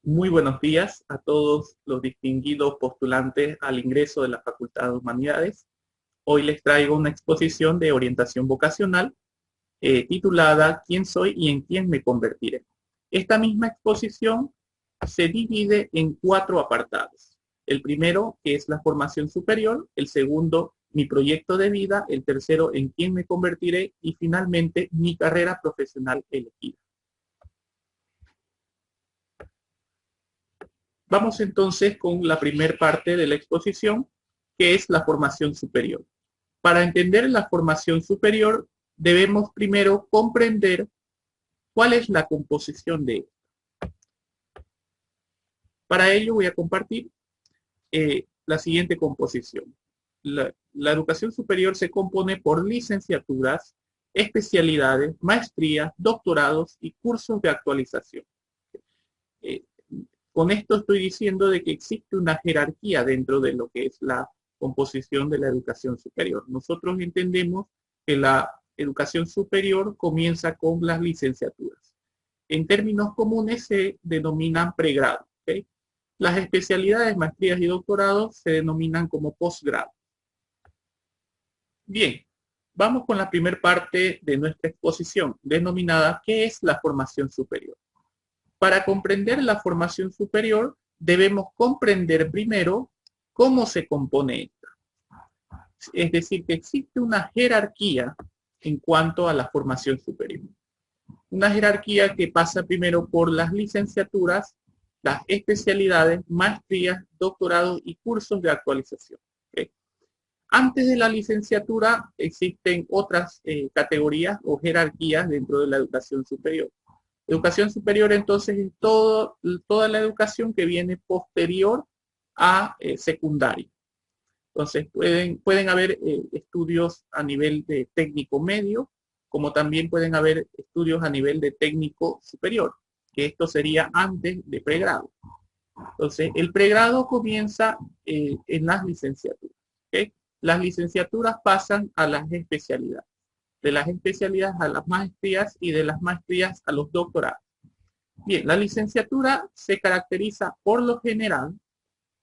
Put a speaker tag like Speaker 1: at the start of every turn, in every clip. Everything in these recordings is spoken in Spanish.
Speaker 1: Muy buenos días a todos los distinguidos postulantes al ingreso de la Facultad de Humanidades. Hoy les traigo una exposición de orientación vocacional titulada ¿Quién soy y en quién me convertiré? Esta misma exposición se divide en 4 apartados. El primero, que es la formación superior; el segundo, mi proyecto de vida; el tercero, en quién me convertiré; y finalmente, mi carrera profesional elegida. Vamos entonces con la primera parte de la exposición, que es la formación superior. Para entender la formación superior, debemos primero comprender cuál es la composición de ella. Para ello voy a compartir la siguiente composición. La educación superior se compone por licenciaturas, especialidades, maestrías, doctorados y cursos de actualización. Eh, Con esto estoy diciendo de que existe una jerarquía dentro de lo que es la composición de la educación superior. Nosotros entendemos que la educación superior comienza con las licenciaturas. En términos comunes se denominan pregrado. ¿Okay? Las especialidades, maestrías y doctorados se denominan como posgrado. Bien, vamos con la primera parte de nuestra exposición, denominada ¿qué es la formación superior? Para comprender la formación superior, debemos comprender primero cómo se compone esta. Es decir, que existe una jerarquía en cuanto a la formación superior. Una jerarquía que pasa primero por las licenciaturas, las especialidades, maestrías, doctorados y cursos de actualización. ¿Okay? Antes de la licenciatura existen otras categorías o jerarquías dentro de la educación superior. Educación superior entonces es toda la educación que viene posterior a secundaria. Entonces pueden haber estudios a nivel de técnico medio, como también pueden haber estudios a nivel de técnico superior, que esto sería antes de pregrado. Entonces el pregrado comienza en las licenciaturas. ¿Okay? Las licenciaturas pasan a las especialidades, de las especialidades a las maestrías y de las maestrías a los doctorados. Bien, la licenciatura se caracteriza por lo general,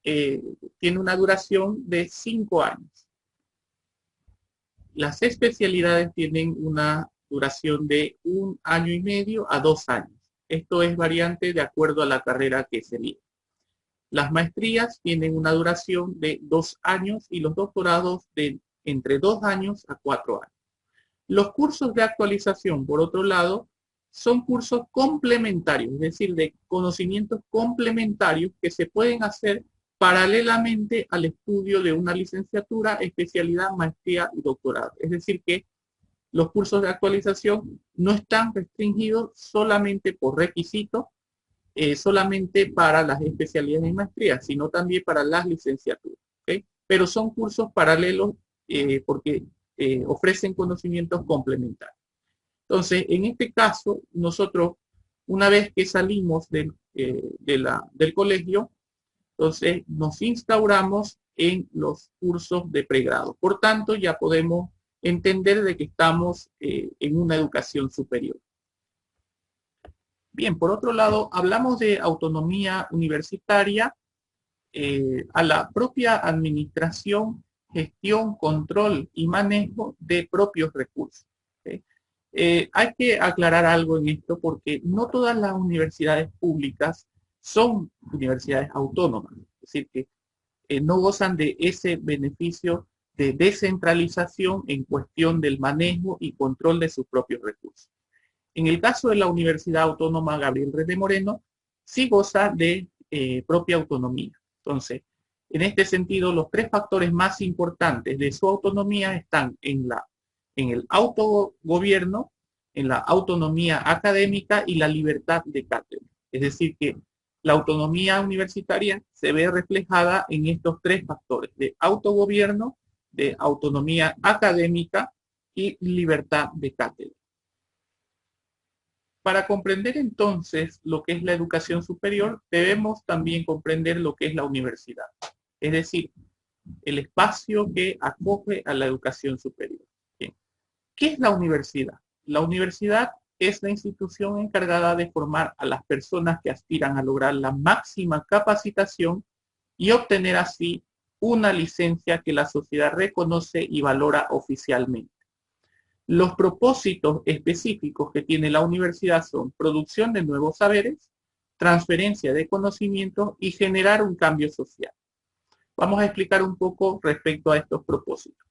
Speaker 1: tiene una duración de 5 años. Las especialidades tienen una duración de 1 año y medio a 2 años. Esto es variante de acuerdo a la carrera que se elige. Las maestrías tienen una duración de 2 años y los doctorados de entre 2 años a 4 años. Los cursos de actualización, por otro lado, son cursos complementarios, es decir, de conocimientos complementarios que se pueden hacer paralelamente al estudio de una licenciatura, especialidad, maestría y doctorado. Es decir, que los cursos de actualización no están restringidos solamente por requisitos, solamente para las especialidades y maestrías, sino también para las licenciaturas. ¿Okay? Pero son cursos paralelos porque ofrecen conocimientos complementarios. Entonces, en este caso, nosotros, una vez que salimos del colegio, entonces nos instauramos en los cursos de pregrado. Por tanto, ya podemos entender de que estamos en una educación superior. Bien, por otro lado, hablamos de autonomía universitaria a la propia administración, gestión, control y manejo de propios recursos. ¿Okay? Hay que aclarar algo en esto porque no todas las universidades públicas son universidades autónomas, es decir, que no gozan de ese beneficio de descentralización en cuestión del manejo y control de sus propios recursos. En el caso de la Universidad Autónoma Gabriel René Moreno, sí goza de propia autonomía. Entonces, en este sentido, los 3 factores más importantes de su autonomía están en el autogobierno, en la autonomía académica y la libertad de cátedra. Es decir, que la autonomía universitaria se ve reflejada en estos 3 factores de autogobierno, de autonomía académica y libertad de cátedra. Para comprender entonces lo que es la educación superior, debemos también comprender lo que es la universidad, es decir, el espacio que acoge a la educación superior. Bien. ¿Qué es la universidad? La universidad es la institución encargada de formar a las personas que aspiran a lograr la máxima capacitación y obtener así una licencia que la sociedad reconoce y valora oficialmente. Los propósitos específicos que tiene la universidad son producción de nuevos saberes, transferencia de conocimientos y generar un cambio social. Vamos a explicar un poco respecto a estos propósitos.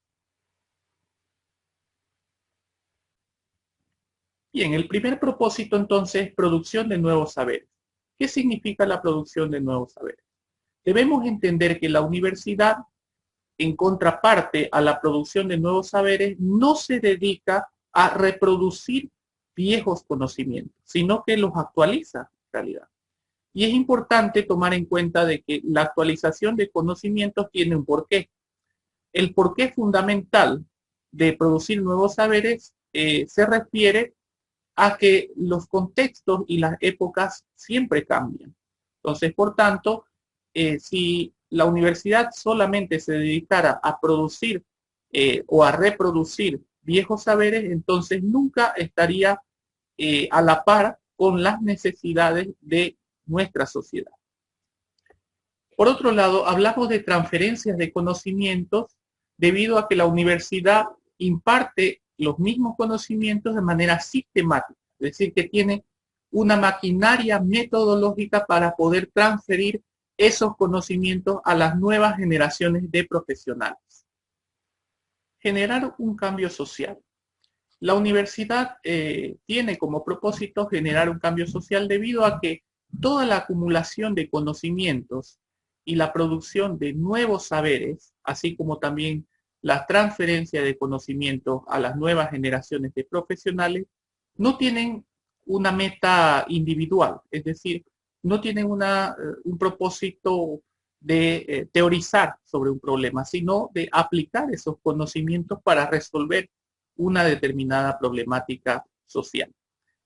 Speaker 1: Bien, el primer propósito entonces es producción de nuevos saberes. ¿Qué significa la producción de nuevos saberes? Debemos entender que la universidad, en contraparte a la producción de nuevos saberes, no se dedica a reproducir viejos conocimientos, sino que los actualiza en realidad. Y es importante tomar en cuenta de que la actualización de conocimientos tiene un porqué. El porqué fundamental de producir nuevos saberes se refiere a que los contextos y las épocas siempre cambian. Entonces, por tanto, si la universidad solamente se dedicara a producir o a reproducir viejos saberes, entonces nunca estaría a la par con las necesidades de nuestra sociedad. Por otro lado, hablamos de transferencias de conocimientos debido a que la universidad imparte los mismos conocimientos de manera sistemática, es decir, que tiene una maquinaria metodológica para poder transferir esos conocimientos a las nuevas generaciones de profesionales. Generar un cambio social. La universidad tiene como propósito generar un cambio social debido a que toda la acumulación de conocimientos y la producción de nuevos saberes, así como también la transferencia de conocimientos a las nuevas generaciones de profesionales, no tienen una meta individual, es decir, no tienen un propósito de teorizar sobre un problema, sino de aplicar esos conocimientos para resolver una determinada problemática social.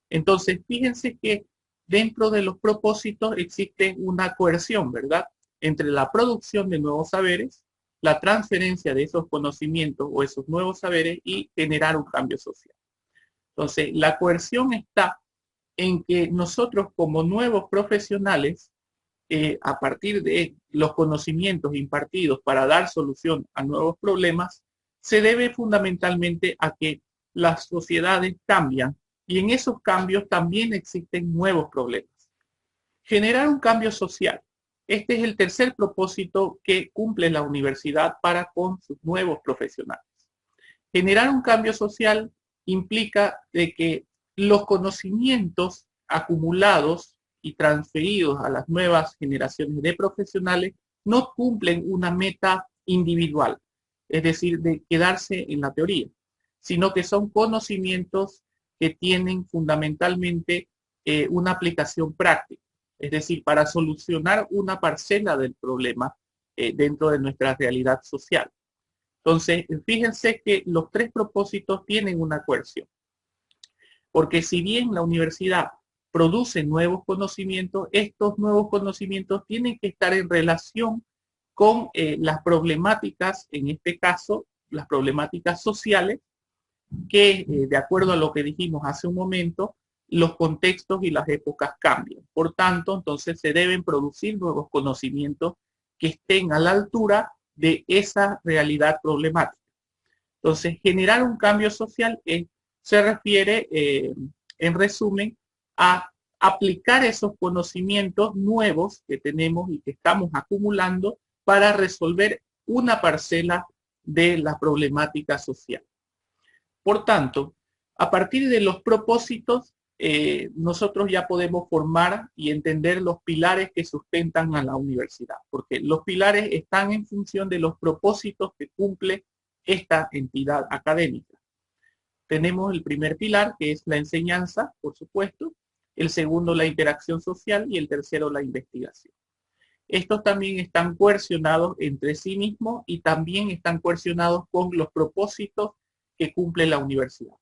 Speaker 1: Entonces, fíjense que dentro de los propósitos existe una coerción, ¿verdad? Entre la producción de nuevos saberes, la transferencia de esos conocimientos o esos nuevos saberes y generar un cambio social. Entonces, la coerción está en que nosotros como nuevos profesionales, a partir de los conocimientos impartidos para dar solución a nuevos problemas, se debe fundamentalmente a que las sociedades cambian y en esos cambios también existen nuevos problemas. Generar un cambio social. Este es el tercer propósito que cumple la universidad para con sus nuevos profesionales. Generar un cambio social implica de que los conocimientos acumulados y transferidos a las nuevas generaciones de profesionales no cumplen una meta individual, es decir, de quedarse en la teoría, sino que son conocimientos que tienen fundamentalmente una aplicación práctica, es decir, para solucionar una parcela del problema dentro de nuestra realidad social. Entonces, fíjense que los tres propósitos tienen una coerción, porque si bien la universidad produce nuevos conocimientos, estos nuevos conocimientos tienen que estar en relación con las problemáticas, en este caso, las problemáticas sociales, que de acuerdo a lo que dijimos hace un momento, los contextos y las épocas cambian. Por tanto, entonces se deben producir nuevos conocimientos que estén a la altura de esa realidad problemática. Entonces, generar un cambio social se refiere, en resumen, a aplicar esos conocimientos nuevos que tenemos y que estamos acumulando para resolver una parcela de la problemática social. Por tanto, a partir de los propósitos, nosotros ya podemos formar y entender los pilares que sustentan a la universidad, porque los pilares están en función de los propósitos que cumple esta entidad académica. Tenemos el primer pilar, que es la enseñanza, por supuesto, el segundo, la interacción social, y el tercero, la investigación. Estos también están coercionados entre sí mismos y también están coercionados con los propósitos que cumple la universidad.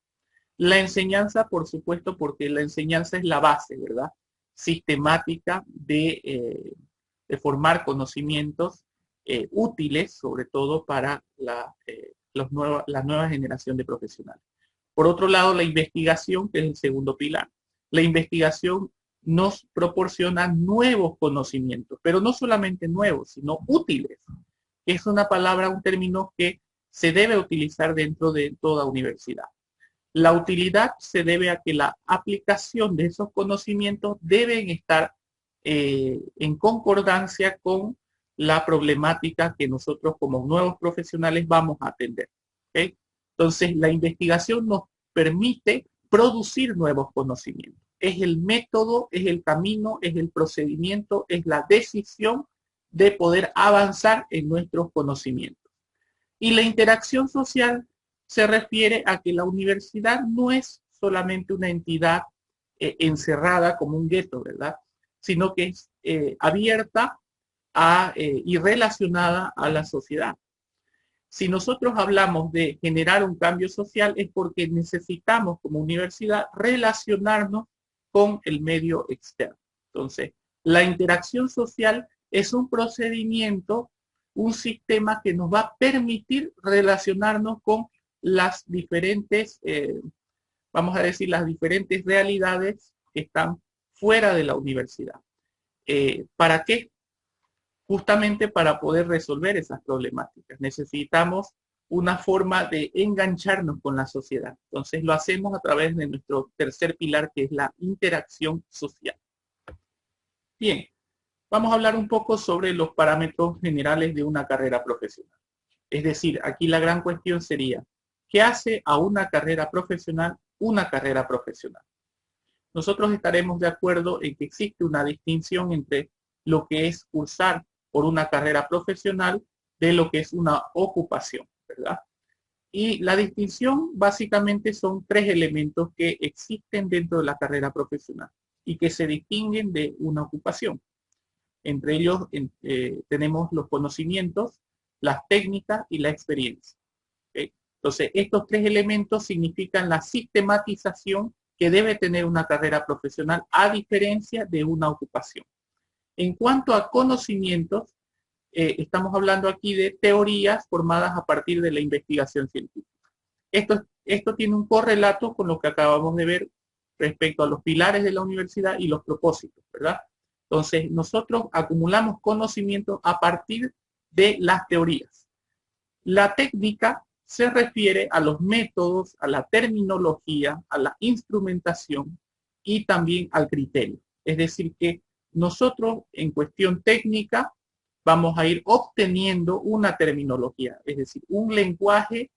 Speaker 1: La enseñanza, por supuesto, porque la enseñanza es la base, ¿verdad? Sistemática de formar conocimientos útiles, sobre todo para la nueva generación de profesionales. Por otro lado, la investigación, que es el segundo pilar. La investigación nos proporciona nuevos conocimientos, pero no solamente nuevos, sino útiles. Es una palabra, un término que se debe utilizar dentro de toda universidad. La utilidad se debe a que la aplicación de esos conocimientos deben estar en concordancia con la problemática que nosotros como nuevos profesionales vamos a atender. ¿Okay? Entonces, la investigación nos permite producir nuevos conocimientos. Es el método, es el camino, es el procedimiento, es la decisión de poder avanzar en nuestros conocimientos. Y la interacción social se refiere a que la universidad no es solamente una entidad encerrada como un gueto, ¿verdad? Sino que es abierta y relacionada a la sociedad. Si nosotros hablamos de generar un cambio social es porque necesitamos como universidad relacionarnos con el medio externo. Entonces, la interacción social es un procedimiento, un sistema que nos va a permitir relacionarnos con las diferentes, vamos a decir, las diferentes realidades que están fuera de la universidad. ¿Para qué? Justamente para poder resolver esas problemáticas. Necesitamos una forma de engancharnos con la sociedad. Entonces lo hacemos a través de nuestro tercer pilar, que es la interacción social. Bien, vamos a hablar un poco sobre los parámetros generales de una carrera profesional. Es decir, aquí la gran cuestión sería, ¿qué hace a una carrera profesional una carrera profesional? Nosotros estaremos de acuerdo en que existe una distinción entre lo que es cursar por una carrera profesional de lo que es una ocupación, ¿verdad? Y la distinción básicamente son tres elementos que existen dentro de la carrera profesional y que se distinguen de una ocupación. Entre ellos tenemos los conocimientos, las técnicas y la experiencia. ¿Okay? Entonces, estos tres elementos significan la sistematización que debe tener una carrera profesional a diferencia de una ocupación. En cuanto a conocimientos, estamos hablando aquí de teorías formadas a partir de la investigación científica. Esto tiene un correlato con lo que acabamos de ver respecto a los pilares de la universidad y los propósitos, ¿verdad? Entonces, nosotros acumulamos conocimientos a partir de las teorías. La técnica se refiere a los métodos, a la terminología, a la instrumentación y también al criterio. Es decir, que nosotros en cuestión técnica vamos a ir obteniendo una terminología, es decir, un lenguaje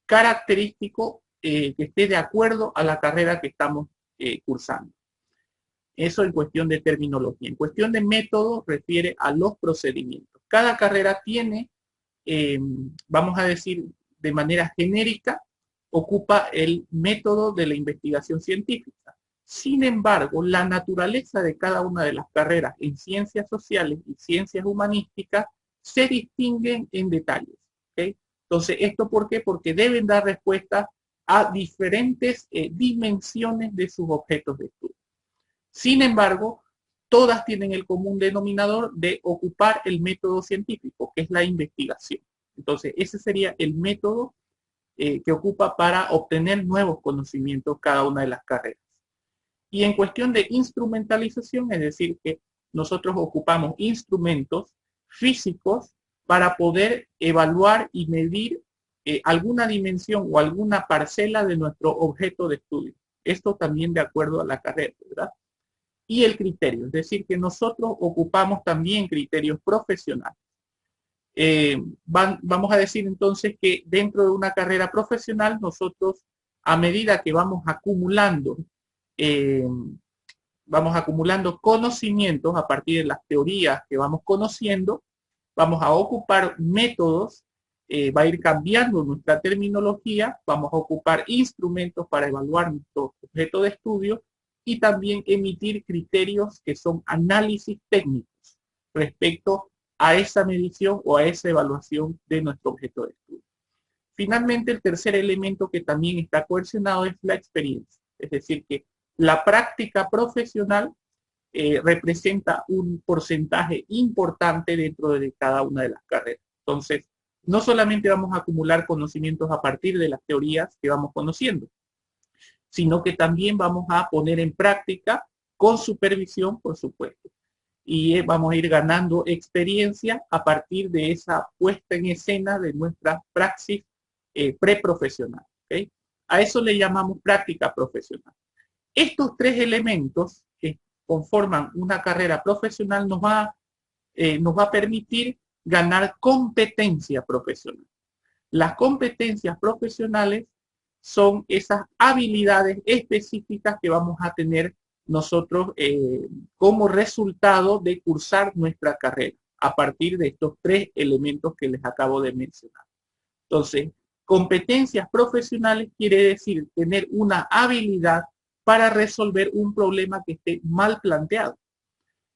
Speaker 1: característico que esté de acuerdo a la carrera que estamos cursando. Eso en cuestión de terminología. En cuestión de método refiere a los procedimientos. Cada carrera tiene, vamos a decir de manera genérica, ocupa el método de la investigación científica. Sin embargo, la naturaleza de cada una de las carreras en ciencias sociales y ciencias humanísticas se distinguen en detalles. ¿Okay? Entonces, ¿esto por qué? Porque deben dar respuesta a diferentes dimensiones de sus objetos de estudio. Sin embargo, todas tienen el común denominador de ocupar el método científico, que es la investigación. Entonces, ese sería el método que ocupa para obtener nuevos conocimientos cada una de las carreras. Y en cuestión de instrumentalización, es decir, que nosotros ocupamos instrumentos físicos para poder evaluar y medir alguna dimensión o alguna parcela de nuestro objeto de estudio. Esto también de acuerdo a la carrera, ¿verdad? Y el criterio, es decir, que nosotros ocupamos también criterios profesionales. Vamos a decir entonces que dentro de una carrera profesional, nosotros a medida que vamos acumulando conocimientos a partir de las teorías que vamos conociendo, vamos a ocupar métodos, va a ir cambiando nuestra terminología, vamos a ocupar instrumentos para evaluar nuestro objeto de estudio y también emitir criterios que son análisis técnicos respecto a esa medición o a esa evaluación de nuestro objeto de estudio. Finalmente, el tercer elemento que también está cohesionado es la experiencia, es decir, que la práctica profesional representa un porcentaje importante dentro de cada una de las carreras. Entonces, no solamente vamos a acumular conocimientos a partir de las teorías que vamos conociendo, sino que también vamos a poner en práctica con supervisión, por supuesto. Y vamos a ir ganando experiencia a partir de esa puesta en escena de nuestra praxis preprofesional. ¿Okay? A eso le llamamos práctica profesional. Estos tres elementos que conforman una carrera profesional nos va a permitir ganar competencia profesional. Las competencias profesionales son esas habilidades específicas que vamos a tener nosotros como resultado de cursar nuestra carrera a partir de estos tres elementos que les acabo de mencionar. Entonces, competencias profesionales quiere decir tener una habilidad para resolver un problema que esté mal planteado.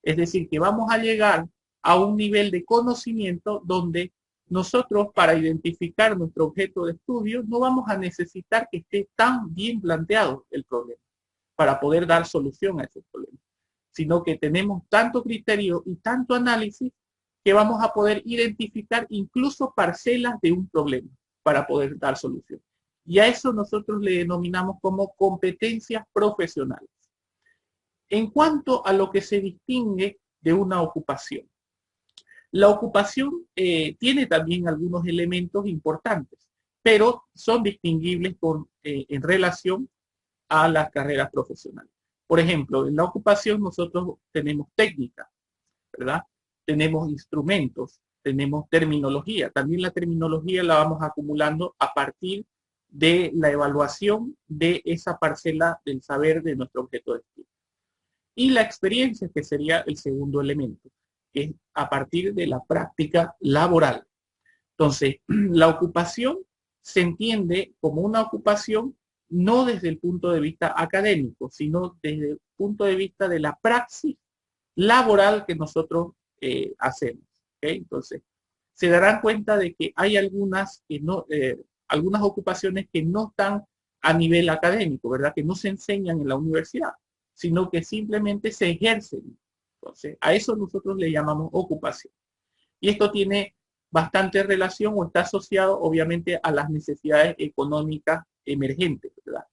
Speaker 1: Es decir, que vamos a llegar a un nivel de conocimiento donde nosotros, para identificar nuestro objeto de estudio, no vamos a necesitar que esté tan bien planteado el problema para poder dar solución a ese problema, sino que tenemos tanto criterio y tanto análisis que vamos a poder identificar incluso parcelas de un problema para poder dar solución. Y a eso nosotros le denominamos como competencias profesionales. En cuanto a lo que se distingue de una ocupación, la ocupación tiene también algunos elementos importantes, pero son distinguibles en relación a las carreras profesionales. Por ejemplo, en la ocupación nosotros tenemos técnica, ¿verdad? Tenemos instrumentos, tenemos terminología. También la terminología la vamos acumulando a partir de la evaluación de esa parcela del saber de nuestro objeto de estudio. Y la experiencia, que sería el segundo elemento, que es a partir de la práctica laboral. Entonces, la ocupación se entiende como una ocupación no desde el punto de vista académico, sino desde el punto de vista de la praxis laboral que nosotros hacemos. ¿Okay? Entonces, se darán cuenta de que hay algunas ocupaciones que no están a nivel académico, ¿verdad? Que no se enseñan en la universidad, sino que simplemente se ejercen. Entonces, a eso nosotros le llamamos ocupación. Y esto tiene bastante relación o está asociado, obviamente, a las necesidades económicas emergentes, ¿verdad?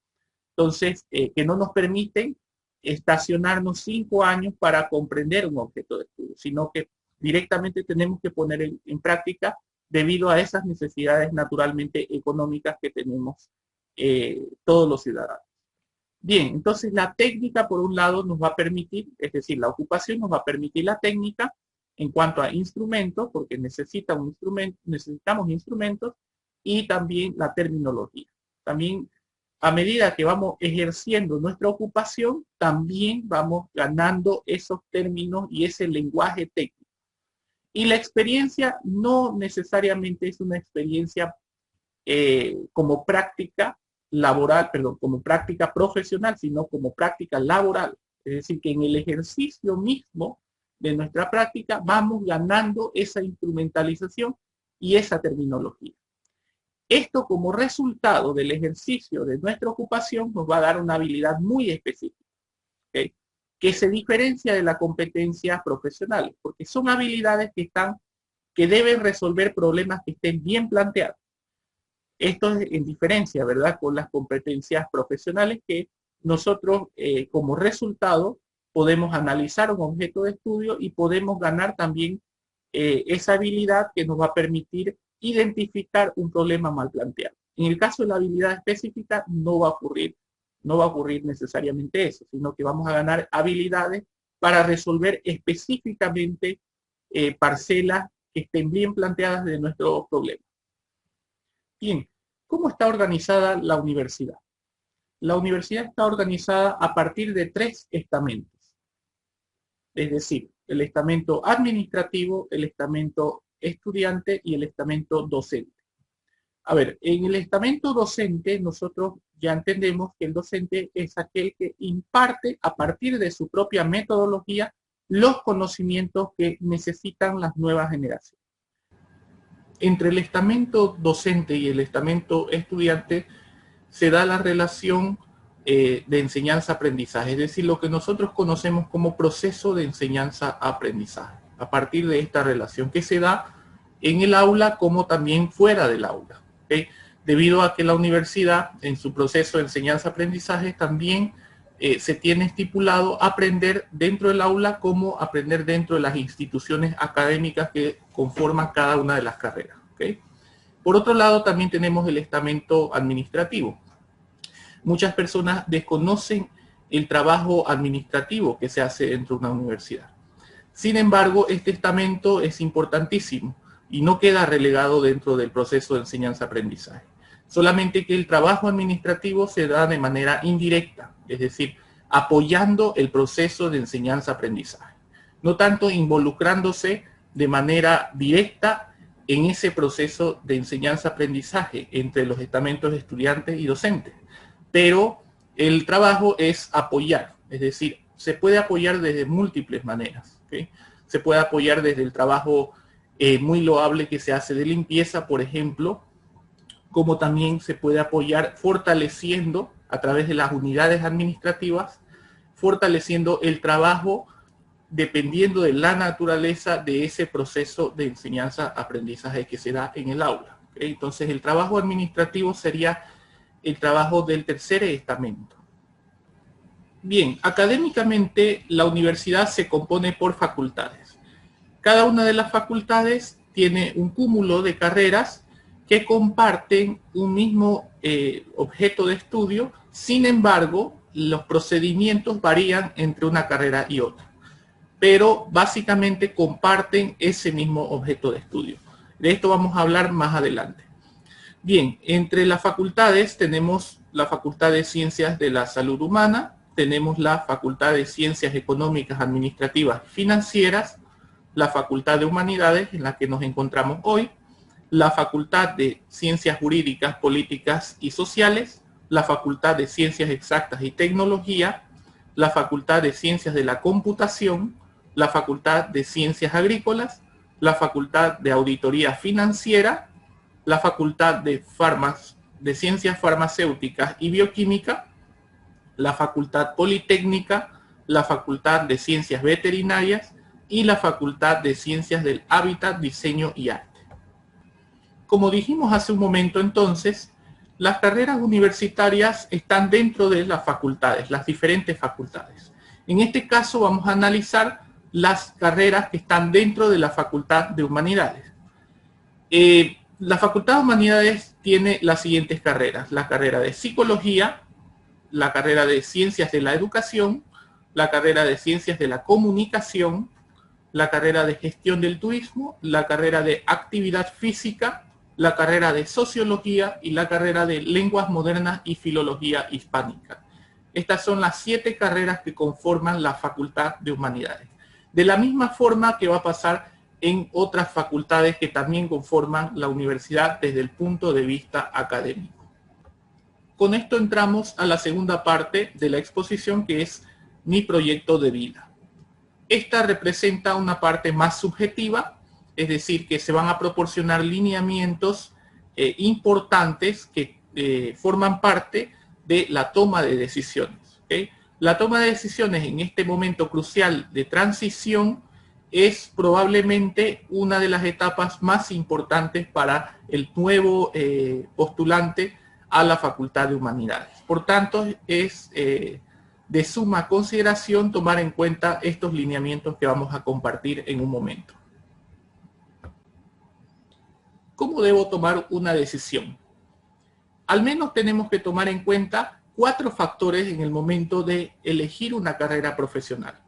Speaker 1: Entonces, que no nos permiten estacionarnos 5 años para comprender un objeto de estudio, sino que directamente tenemos que poner en práctica debido a esas necesidades naturalmente económicas que tenemos todos los ciudadanos. Bien, entonces la técnica por un lado nos va a permitir, es decir, la ocupación nos va a permitir la técnica en cuanto a instrumentos, porque necesitamos instrumentos, y también la terminología. También a medida que vamos ejerciendo nuestra ocupación, también vamos ganando esos términos y ese lenguaje técnico. Y la experiencia no necesariamente es una experiencia como práctica laboral, perdón, como práctica profesional, sino como práctica laboral. Es decir, que en el ejercicio mismo de nuestra práctica vamos ganando esa instrumentalización y esa terminología. Esto como resultado del ejercicio de nuestra ocupación nos va a dar una habilidad muy específica, ¿okay? Que se diferencia de las competencias profesionales, porque son habilidades que deben resolver problemas que estén bien planteados. Esto es en diferencia, ¿verdad?, con las competencias profesionales que nosotros como resultado podemos analizar un objeto de estudio y podemos ganar también esa habilidad que nos va a permitir identificar un problema mal planteado. En el caso de la habilidad específica no va a ocurrir necesariamente eso, sino que vamos a ganar habilidades para resolver específicamente parcelas que estén bien planteadas de nuestro problema. Bien, ¿cómo está organizada la universidad? La universidad está organizada a partir de 3 estamentos. Es decir, el estamento administrativo, el estamento estudiante y el estamento docente. A ver, en el estamento docente nosotros ya entendemos que el docente es aquel que imparte a partir de su propia metodología los conocimientos que necesitan las nuevas generaciones. Entre el estamento docente y el estamento estudiante se da la relación de enseñanza-aprendizaje, es decir, lo que nosotros conocemos como proceso de enseñanza-aprendizaje, a partir de esta relación que se da en el aula como también fuera del aula. ¿Okay? debido a que la universidad, en su proceso de enseñanza-aprendizaje, también se tiene estipulado aprender dentro del aula como aprender dentro de las instituciones académicas que conforman cada una de las carreras. ¿Okay? Por otro lado, también tenemos el estamento administrativo. Muchas personas desconocen el trabajo administrativo que se hace dentro de una universidad. Sin embargo, este estamento es importantísimo y no queda relegado dentro del proceso de enseñanza-aprendizaje. Solamente que el trabajo administrativo se da de manera indirecta, es decir, apoyando el proceso de enseñanza-aprendizaje, no tanto involucrándose de manera directa en ese proceso de enseñanza-aprendizaje entre los estamentos de estudiantes y docentes. Pero el trabajo es apoyar, es decir, se puede apoyar desde múltiples maneras. ¿Okay? Se puede apoyar desde el trabajo muy loable que se hace de limpieza, por ejemplo, como también se puede apoyar fortaleciendo a través de las unidades administrativas, fortaleciendo el trabajo dependiendo de la naturaleza de ese proceso de enseñanza-aprendizaje que se da en el aula. ¿Okay? Entonces, el trabajo administrativo sería el trabajo del tercer estamento. Bien, académicamente la universidad se compone por facultades. Cada una de las facultades tiene un cúmulo de carreras que comparten un mismo objeto de estudio, sin embargo, los procedimientos varían entre una carrera y otra, pero básicamente comparten ese mismo objeto de estudio. De esto vamos a hablar más adelante. Bien, entre las facultades tenemos la Facultad de Ciencias de la Salud Humana, tenemos la Facultad de Ciencias Económicas, Administrativas y Financieras, la Facultad de Humanidades, en la que nos encontramos hoy, la Facultad de Ciencias Jurídicas, Políticas y Sociales, la Facultad de Ciencias Exactas y Tecnología, la Facultad de Ciencias de la Computación, la Facultad de Ciencias Agrícolas, la Facultad de Auditoría Financiera, la Facultad de Ciencias Farmacéuticas y Bioquímica, la Facultad Politécnica, la Facultad de Ciencias Veterinarias y la Facultad de Ciencias del Hábitat, Diseño y Arte. Como dijimos hace un momento entonces, las carreras universitarias están dentro de las facultades, las diferentes facultades. En este caso vamos a analizar las carreras que están dentro de la Facultad de Humanidades. La Facultad de Humanidades tiene las siguientes carreras: la carrera de Psicología, la carrera de Ciencias de la Educación, la carrera de Ciencias de la Comunicación, la carrera de Gestión del Turismo, la carrera de Actividad Física, la carrera de Sociología y la carrera de Lenguas Modernas y Filología Hispánica. Estas son las 7 carreras que conforman la Facultad de Humanidades. De la misma forma que va a pasar en otras facultades que también conforman la universidad desde el punto de vista académico. Con esto entramos a la segunda parte de la exposición, que es mi proyecto de vida. Esta representa una parte más subjetiva, es decir, que se van a proporcionar lineamientos importantes que forman parte de la toma de decisiones. ¿Okay? La toma de decisiones en este momento crucial de transición es probablemente una de las etapas más importantes para el nuevo postulante a la Facultad de Humanidades. Por tanto, es de suma consideración tomar en cuenta estos lineamientos que vamos a compartir en un momento. ¿Cómo debo tomar una decisión? Al menos tenemos que tomar en cuenta 4 factores en el momento de elegir una carrera profesional.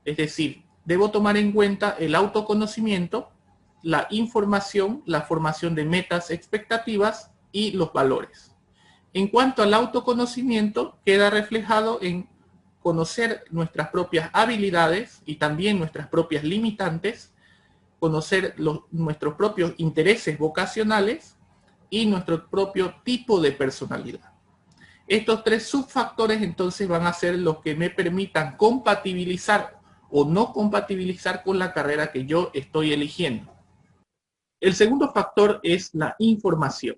Speaker 1: Es decir, debo tomar en cuenta el autoconocimiento, la información, la formación de metas, expectativas y los valores. En cuanto al autoconocimiento, queda reflejado en conocer nuestras propias habilidades y también nuestras propias limitantes, conocer nuestros propios intereses vocacionales y nuestro propio tipo de personalidad. Estos 3 subfactores entonces van a ser los que me permitan compatibilizar o no compatibilizar con la carrera que yo estoy eligiendo. El segundo factor es la información.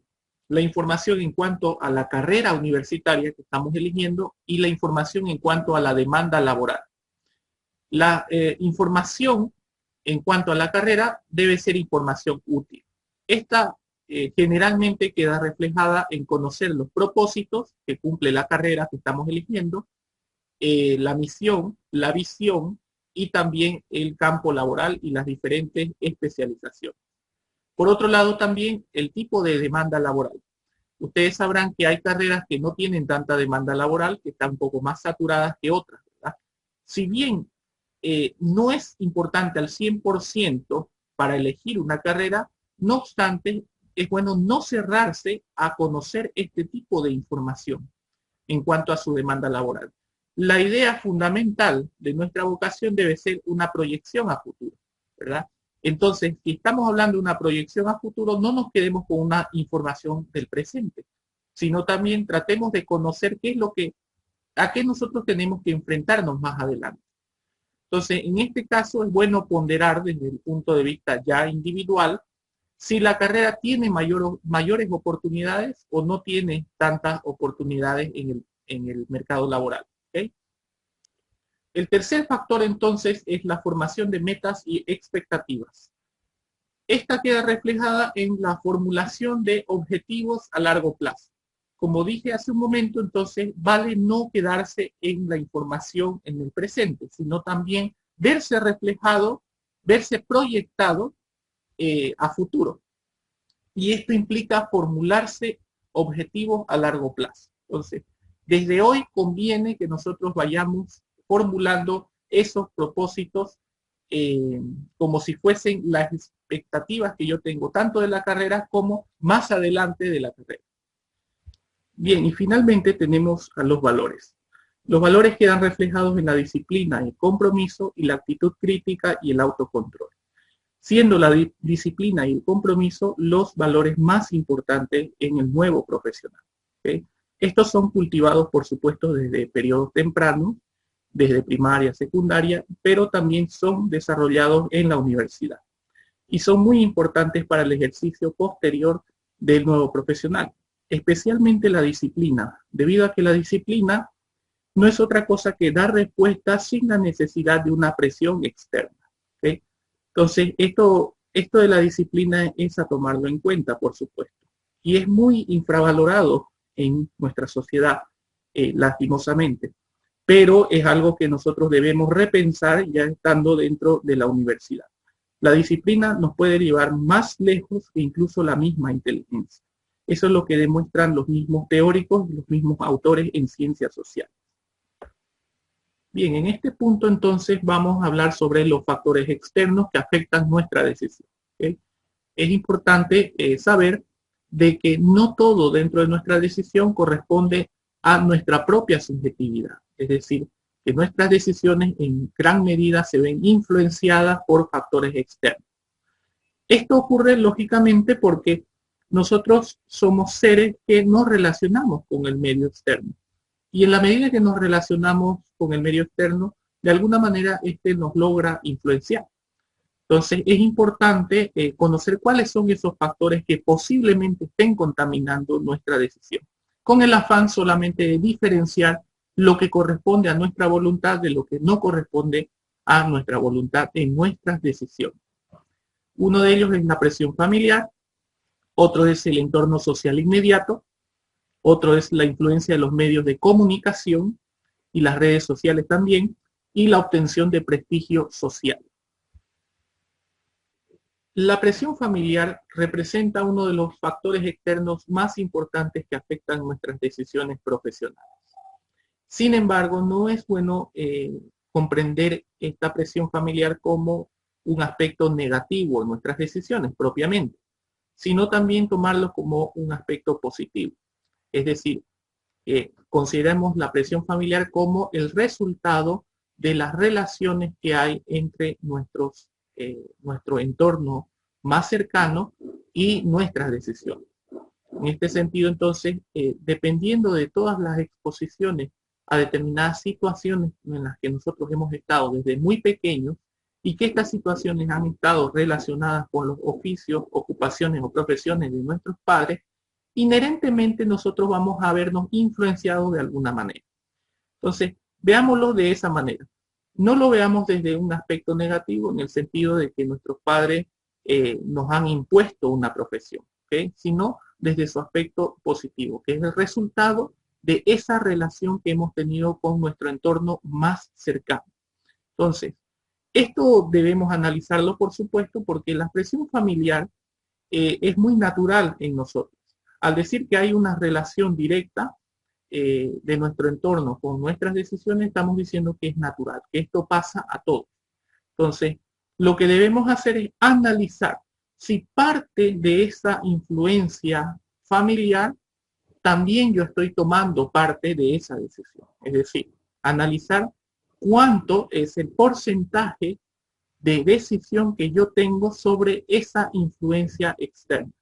Speaker 1: La información en cuanto a la carrera universitaria que estamos eligiendo y la información en cuanto a la demanda laboral. La información en cuanto a la carrera debe ser información útil. Esta generalmente queda reflejada en conocer los propósitos que cumple la carrera que estamos eligiendo, la misión, la visión y también el campo laboral y las diferentes especializaciones. Por otro lado, también el tipo de demanda laboral. Ustedes sabrán que hay carreras que no tienen tanta demanda laboral, que están un poco más saturadas que otras, ¿verdad? Si bien no es importante al 100% para elegir una carrera, no obstante, es bueno no cerrarse a conocer este tipo de información en cuanto a su demanda laboral. La idea fundamental de nuestra vocación debe ser una proyección a futuro, ¿verdad? Entonces, si estamos hablando de una proyección a futuro, no nos quedemos con una información del presente, sino también tratemos de conocer qué es lo que, a qué nosotros tenemos que enfrentarnos más adelante. Entonces, en este caso es bueno ponderar desde el punto de vista ya individual si la carrera tiene mayores oportunidades o no tiene tantas oportunidades en el mercado laboral. ¿Okay? El tercer factor entonces es la formación de metas y expectativas. Esta queda reflejada en la formulación de objetivos a largo plazo. Como dije hace un momento, entonces vale no quedarse en la información en el presente, sino también verse reflejado, verse proyectado a futuro. Y esto implica formularse objetivos a largo plazo. Entonces, desde hoy conviene que nosotros vayamos formulando esos propósitos como si fuesen las expectativas que yo tengo, tanto de la carrera como más adelante de la carrera. Bien, y finalmente tenemos a los valores. Los valores quedan reflejados en la disciplina, el compromiso y la actitud crítica y el autocontrol, siendo la disciplina y el compromiso los valores más importantes en el nuevo profesional. ¿Okay? Estos son cultivados, por supuesto, desde periodos tempranos, desde primaria, secundaria, pero también son desarrollados en la universidad y son muy importantes para el ejercicio posterior del nuevo profesional, especialmente la disciplina, debido a que la disciplina no es otra cosa que dar respuesta sin la necesidad de una presión externa. ¿Okay? Entonces, esto de la disciplina es a tomarlo en cuenta, por supuesto, y es muy infravalorado en nuestra sociedad, lastimosamente, pero es algo que nosotros debemos repensar ya estando dentro de la universidad. La disciplina nos puede llevar más lejos que incluso la misma inteligencia. Eso es lo que demuestran los mismos teóricos, los mismos autores en ciencias sociales. Bien, en este punto entonces vamos a hablar sobre los factores externos que afectan nuestra decisión. ¿Okay? Es importante saber de que no todo dentro de nuestra decisión corresponde a nuestra propia subjetividad. Es decir, que nuestras decisiones en gran medida se ven influenciadas por factores externos. Esto ocurre lógicamente porque nosotros somos seres que nos relacionamos con el medio externo. Y en la medida que nos relacionamos con el medio externo, de alguna manera este nos logra influenciar. Entonces es importante conocer cuáles son esos factores que posiblemente estén contaminando nuestra decisión, con el afán solamente de diferenciar lo que corresponde a nuestra voluntad de lo que no corresponde a nuestra voluntad en nuestras decisiones. Uno de ellos es la presión familiar, otro es el entorno social inmediato, otro es la influencia de los medios de comunicación y las redes sociales también, y la obtención de prestigio social. La presión familiar representa uno de los factores externos más importantes que afectan nuestras decisiones profesionales. Sin embargo, no es bueno comprender esta presión familiar como un aspecto negativo en nuestras decisiones propiamente, sino también tomarlo como un aspecto positivo. Es decir, consideremos la presión familiar como el resultado de las relaciones que hay entre nuestro entorno más cercano y nuestras decisiones. En este sentido, entonces, dependiendo de todas las exposiciones a determinadas situaciones en las que nosotros hemos estado desde muy pequeños y que estas situaciones han estado relacionadas con los oficios, ocupaciones o profesiones de nuestros padres, inherentemente nosotros vamos a vernos influenciados de alguna manera. Entonces, veámoslo de esa manera. No lo veamos desde un aspecto negativo en el sentido de que nuestros padres nos han impuesto una profesión. ¿Ok? sino desde su aspecto positivo, que es el resultado de esa relación que hemos tenido con nuestro entorno más cercano. Entonces, esto debemos analizarlo, por supuesto, porque la presión familiar es muy natural en nosotros. Al decir que hay una relación directa de nuestro entorno con nuestras decisiones, estamos diciendo que es natural, que esto pasa a todos. Entonces, lo que debemos hacer es analizar si parte de esa influencia familiar también yo estoy tomando parte de esa decisión. Es decir, analizar cuánto es el porcentaje de decisión que yo tengo sobre esa influencia externa.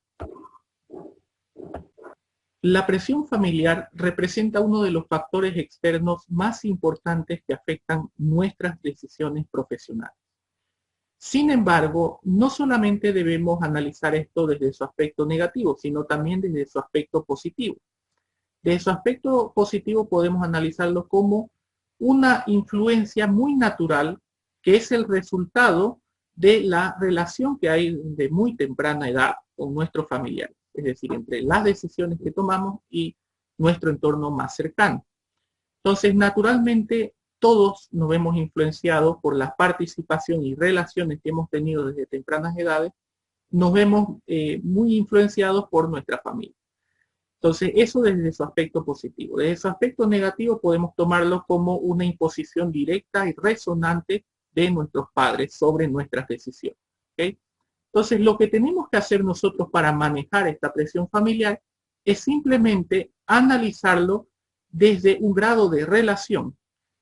Speaker 1: La presión familiar representa uno de los factores externos más importantes que afectan nuestras decisiones profesionales. Sin embargo, no solamente debemos analizar esto desde su aspecto negativo, sino también desde su aspecto positivo. Desde su aspecto positivo podemos analizarlo como una influencia muy natural que es el resultado de la relación que hay de muy temprana edad con nuestros familiares, es decir, entre las decisiones que tomamos y nuestro entorno más cercano. Entonces, naturalmente, todos nos vemos influenciados por la participación y relaciones que hemos tenido desde tempranas edades, nos vemos muy influenciados por nuestra familia. Entonces, eso desde su aspecto positivo. Desde su aspecto negativo podemos tomarlo como una imposición directa y resonante de nuestros padres sobre nuestras decisiones. ¿Okay? Entonces, lo que tenemos que hacer nosotros para manejar esta presión familiar es simplemente analizarlo desde un grado de relación,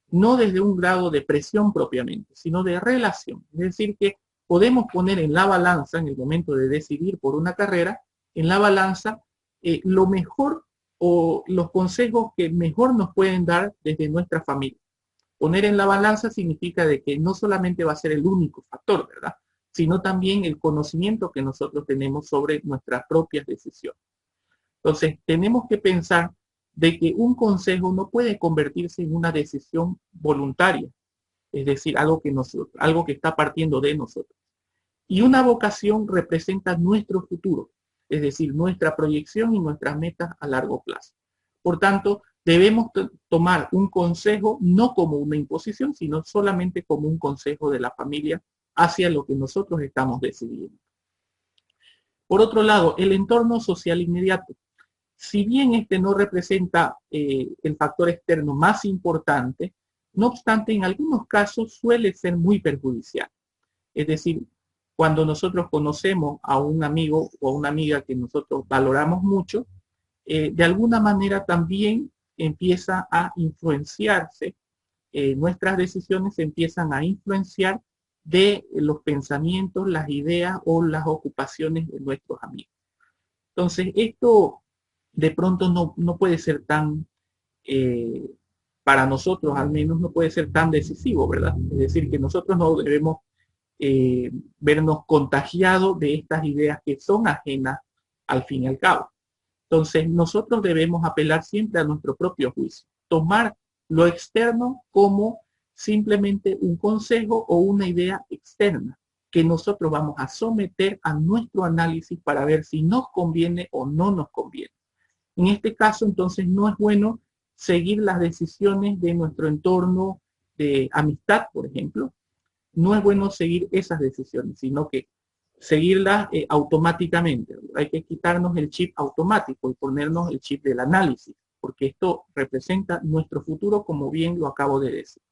Speaker 1: no desde un grado de presión propiamente, sino de relación. Es decir, que podemos poner en la balanza, en el momento de decidir por una carrera, en la balanza lo mejor o los consejos que mejor nos pueden dar desde nuestra familia. Poner en la balanza significa de que no solamente va a ser el único factor, ¿verdad? Sino también el conocimiento que nosotros tenemos sobre nuestras propias decisiones. Entonces, tenemos que pensar de que un consejo no puede convertirse en una decisión voluntaria, es decir, algo que está partiendo de nosotros. Y una vocación representa nuestro futuro, es decir, nuestra proyección y nuestras metas a largo plazo. Por tanto, debemos tomar un consejo no como una imposición, sino solamente como un consejo de la familia hacia lo que nosotros estamos decidiendo. Por otro lado, el entorno social inmediato. Si bien este no representa el factor externo más importante, no obstante, en algunos casos suele ser muy perjudicial. Es decir, cuando nosotros conocemos a un amigo o a una amiga que nosotros valoramos mucho, de alguna manera también empieza a influenciarse, nuestras decisiones empiezan a influenciar de los pensamientos, las ideas o las ocupaciones de nuestros amigos. Entonces, esto de pronto no puede ser tan, para nosotros al menos, no puede ser tan decisivo, ¿verdad? Es decir, que nosotros no debemos vernos contagiados de estas ideas que son ajenas al fin y al cabo. Entonces, nosotros debemos apelar siempre a nuestro propio juicio, tomar lo externo como simplemente un consejo o una idea externa que nosotros vamos a someter a nuestro análisis para ver si nos conviene o no nos conviene. En este caso, entonces, no es bueno seguir las decisiones de nuestro entorno de amistad, por ejemplo. No es bueno seguir esas decisiones, sino que seguirlas automáticamente. Hay que quitarnos el chip automático y ponernos el chip del análisis, porque esto representa nuestro futuro, como bien lo acabo de decir.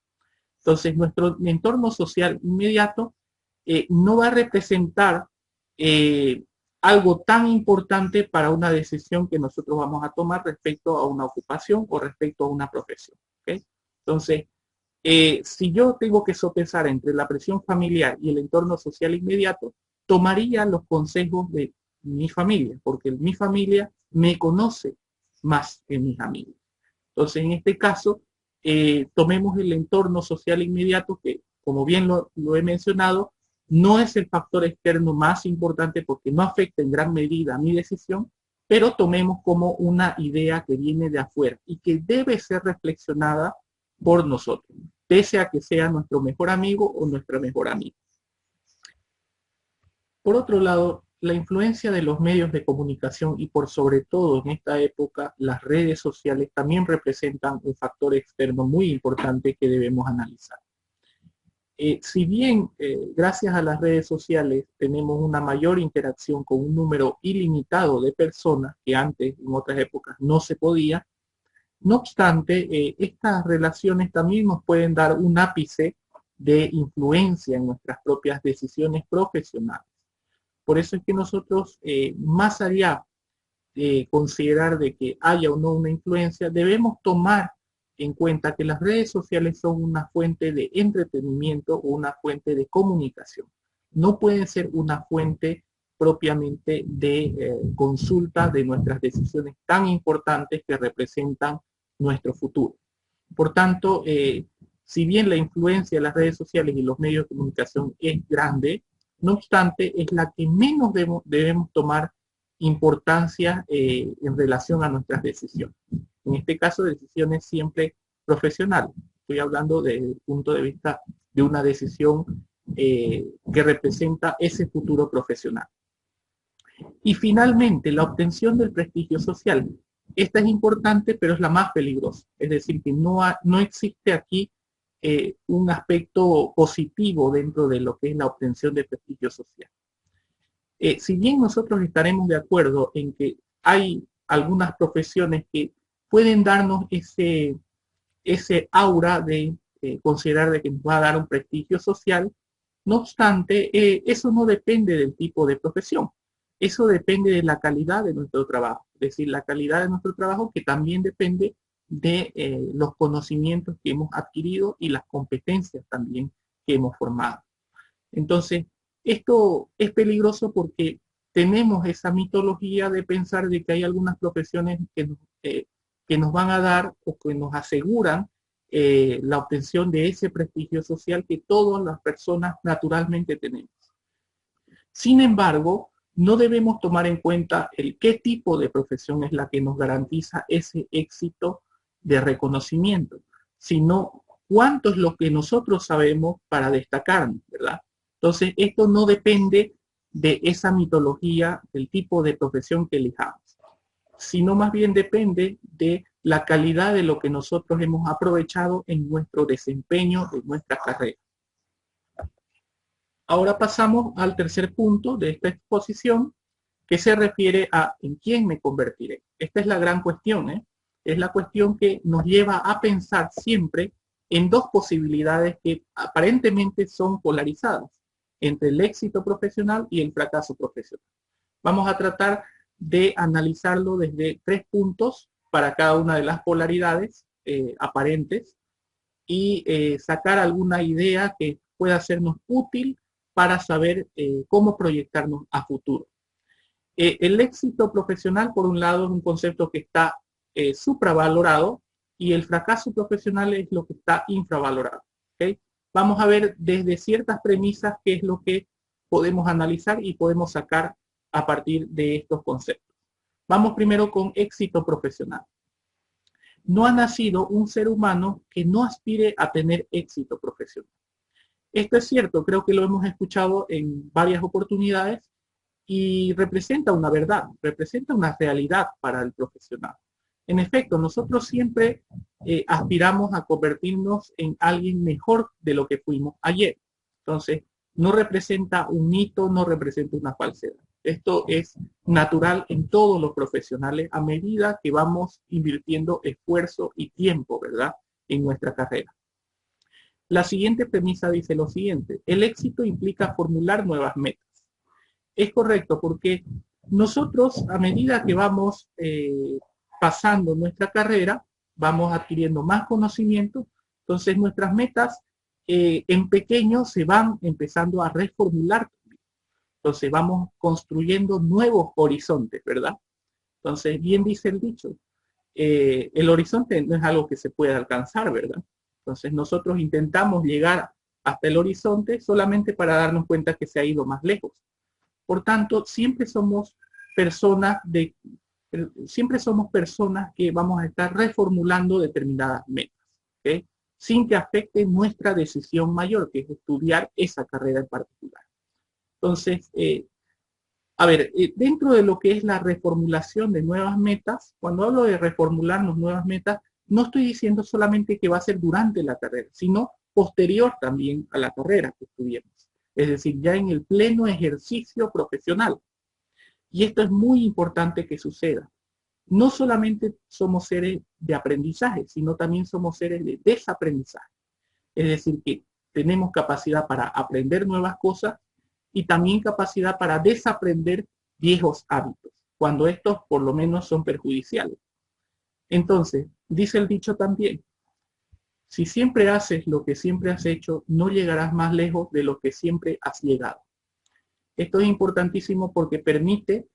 Speaker 1: Entonces, nuestro entorno social inmediato no va a representar algo tan importante para una decisión que nosotros vamos a tomar respecto a una ocupación o respecto a una profesión. ¿Okay? Entonces, si yo tengo que sopesar entre la presión familiar y el entorno social inmediato, tomaría los consejos de mi familia, porque mi familia me conoce más que mis amigos. Entonces, en este caso, tomemos el entorno social inmediato, que como bien lo he mencionado, no es el factor externo más importante porque no afecta en gran medida a mi decisión, pero tomemos como una idea que viene de afuera y que debe ser reflexionada por nosotros, pese a que sea nuestro mejor amigo o nuestra mejor amiga. Por otro lado, la influencia de los medios de comunicación y por sobre todo en esta época las redes sociales también representan un factor externo muy importante que debemos analizar. Si bien gracias a las redes sociales tenemos una mayor interacción con un número ilimitado de personas que antes en otras épocas no se podía, no obstante, estas relaciones también nos pueden dar un ápice de influencia en nuestras propias decisiones profesionales. Por eso es que nosotros, más allá de considerar de que haya o no una influencia, debemos tomar en cuenta que las redes sociales son una fuente de entretenimiento o una fuente de comunicación. No pueden ser una fuente propiamente de consulta de nuestras decisiones tan importantes que representan nuestro futuro. Por tanto, si bien la influencia de las redes sociales y los medios de comunicación es grande, no obstante, es la que menos debemos tomar importancia en relación a nuestras decisiones. En este caso, decisiones siempre profesionales. Estoy hablando desde el punto de vista de una decisión que representa ese futuro profesional. Y finalmente, la obtención del prestigio social. Esta es importante, pero es la más peligrosa. Es decir, que no existe aquí un aspecto positivo dentro de lo que es la obtención de prestigio social. Si bien nosotros estaremos de acuerdo en que hay algunas profesiones que pueden darnos ese aura de considerar de que nos va a dar un prestigio social, no obstante, eso no depende del tipo de profesión. Eso depende de la calidad de nuestro trabajo, es decir, la calidad de nuestro trabajo que también depende de los conocimientos que hemos adquirido y las competencias también que hemos formado. Entonces, esto es peligroso porque tenemos esa mitología de pensar de que hay algunas profesiones que nos van a dar o que nos aseguran la obtención de ese prestigio social que todas las personas naturalmente tenemos. Sin embargo, no debemos tomar en cuenta el qué tipo de profesión es la que nos garantiza ese éxito de reconocimiento, sino cuánto es lo que nosotros sabemos para destacarnos, ¿verdad? Entonces, esto no depende de esa mitología, del tipo de profesión que elijamos, sino más bien depende de la calidad de lo que nosotros hemos aprovechado en nuestro desempeño, en nuestra carrera. Ahora pasamos al tercer punto de esta exposición, que se refiere a ¿en quién me convertiré? Esta es la gran cuestión, ¿eh? Es la cuestión que nos lleva a pensar siempre en dos posibilidades que aparentemente son polarizadas, entre el éxito profesional y el fracaso profesional. Vamos a tratar de analizarlo desde 3 puntos para cada una de las polaridades aparentes y sacar alguna idea que pueda sernos útil para saber cómo proyectarnos a futuro. El éxito profesional, por un lado, es un concepto que está supravalorado y el fracaso profesional es lo que está infravalorado. ¿Okay? Vamos a ver desde ciertas premisas qué es lo que podemos analizar y podemos sacar a partir de estos conceptos. Vamos primero con éxito profesional. No ha nacido un ser humano que no aspire a tener éxito profesional. Esto es cierto, creo que lo hemos escuchado en varias oportunidades y representa una verdad, representa una realidad para el profesional. En efecto, nosotros siempre aspiramos a convertirnos en alguien mejor de lo que fuimos ayer. Entonces, no representa un mito, no representa una falsedad. Esto es natural en todos los profesionales a medida que vamos invirtiendo esfuerzo y tiempo, ¿verdad?, en nuestra carrera. La siguiente premisa dice lo siguiente: el éxito implica formular nuevas metas. Es correcto, porque nosotros a medida que vamos pasando nuestra carrera, vamos adquiriendo más conocimiento, entonces nuestras metas en pequeño se van empezando a reformular. Entonces vamos construyendo nuevos horizontes, ¿verdad? Entonces, bien dice el dicho, el horizonte no es algo que se pueda alcanzar, ¿verdad? Entonces nosotros intentamos llegar hasta el horizonte solamente para darnos cuenta que se ha ido más lejos. Por tanto, siempre somos personas que vamos a estar reformulando determinadas metas, ¿okay? Sin que afecte nuestra decisión mayor, que es estudiar esa carrera en particular. Entonces, A ver, dentro de lo que es la reformulación de nuevas metas, cuando hablo de reformularnos nuevas metas, no estoy diciendo solamente que va a ser durante la carrera, sino posterior también a la carrera que estudiemos. Es decir, ya en el pleno ejercicio profesional. Y esto es muy importante que suceda. No solamente somos seres de aprendizaje, sino también somos seres de desaprendizaje. Es decir, que tenemos capacidad para aprender nuevas cosas y también capacidad para desaprender viejos hábitos, cuando estos por lo menos son perjudiciales. Entonces, dice el dicho también, si siempre haces lo que siempre has hecho, no llegarás más lejos de lo que siempre has llegado. Esto es importantísimo porque permite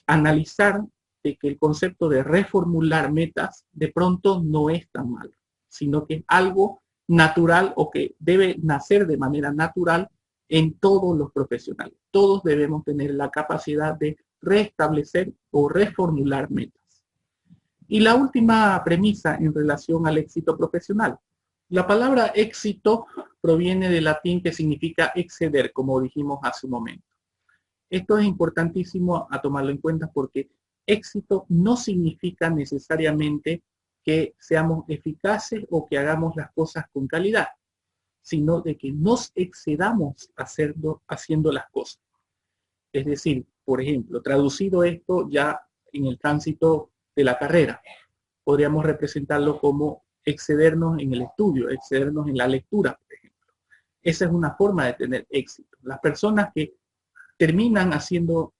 Speaker 1: analizar de que el concepto de reformular metas de pronto no es tan malo, sino que es algo natural o que debe nacer de manera natural en todos los profesionales. Todos debemos tener la capacidad de restablecer o reformular metas. Y la última premisa en relación al éxito profesional. La palabra éxito proviene del latín que significa exceder, como dijimos hace un momento. Esto es importantísimo a tomarlo en cuenta porque éxito no significa necesariamente que seamos eficaces o que hagamos las cosas con calidad, sino de que nos excedamos haciendo las cosas. Es decir, por ejemplo, traducido esto ya en el tránsito de la carrera, podríamos representarlo como excedernos en el estudio, excedernos en la lectura, por ejemplo. Esa es una forma de tener éxito. Las personas que terminan haciendo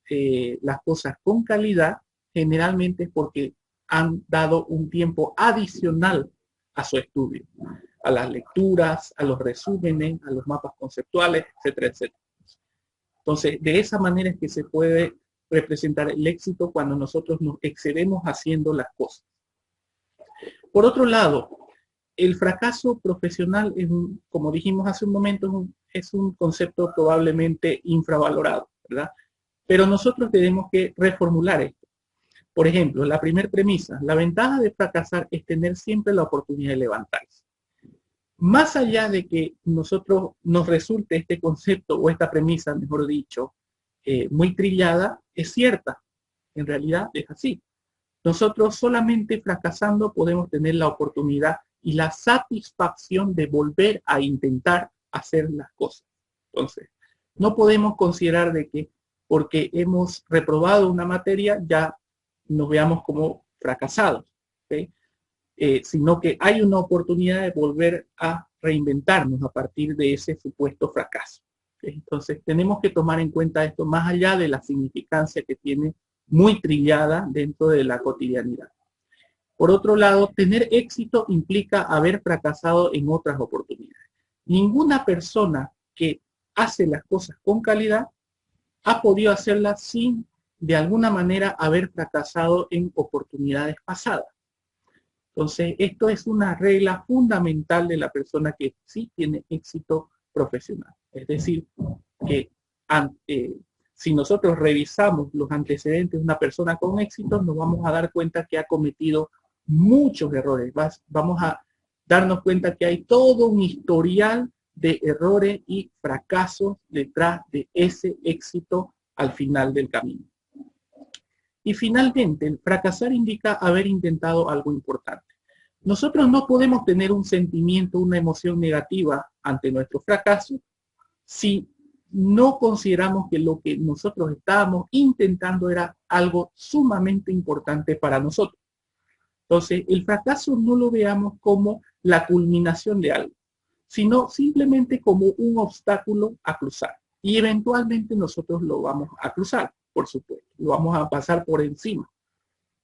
Speaker 1: las cosas con calidad, generalmente es porque han dado un tiempo adicional a su estudio, a las lecturas, a los resúmenes, a los mapas conceptuales, etcétera, etcétera. Entonces, de esa manera es que se puede representar el éxito cuando nosotros nos excedemos haciendo las cosas. Por otro lado, el fracaso profesional, como dijimos hace un momento, es un concepto probablemente infravalorado, ¿verdad? Pero nosotros tenemos que reformular esto. Por ejemplo, la primera premisa, la ventaja de fracasar es tener siempre la oportunidad de levantarse. Más allá de que nosotros nos resulte este concepto o esta premisa, mejor dicho, muy trillada, es cierta. En realidad es así. Nosotros solamente fracasando podemos tener la oportunidad y la satisfacción de volver a intentar hacer las cosas. Entonces, no podemos considerar de que porque hemos reprobado una materia ya nos veamos como fracasados, ¿okay? Sino que hay una oportunidad de volver a reinventarnos a partir de ese supuesto fracaso. ¿Okay? Entonces, tenemos que tomar en cuenta esto más allá de la significancia que tiene muy trillada dentro de la cotidianidad. Por otro lado, tener éxito implica haber fracasado en otras oportunidades. Ninguna persona que hace las cosas con calidad ha podido hacerlas sin, de alguna manera, haber fracasado en oportunidades pasadas. Entonces, esto es una regla fundamental de la persona que sí tiene éxito profesional. Es decir, que si nosotros revisamos los antecedentes de una persona con éxito, nos vamos a dar cuenta que ha cometido muchos errores. Vamos a darnos cuenta que hay todo un historial de errores y fracasos detrás de ese éxito al final del camino. Y finalmente, el fracasar indica haber intentado algo importante. Nosotros no podemos tener un sentimiento, una emoción negativa ante nuestro fracaso si no consideramos que lo que nosotros estábamos intentando era algo sumamente importante para nosotros. Entonces, el fracaso no lo veamos como la culminación de algo, sino simplemente como un obstáculo a cruzar. Y eventualmente nosotros lo vamos a cruzar, por supuesto, lo vamos a pasar por encima.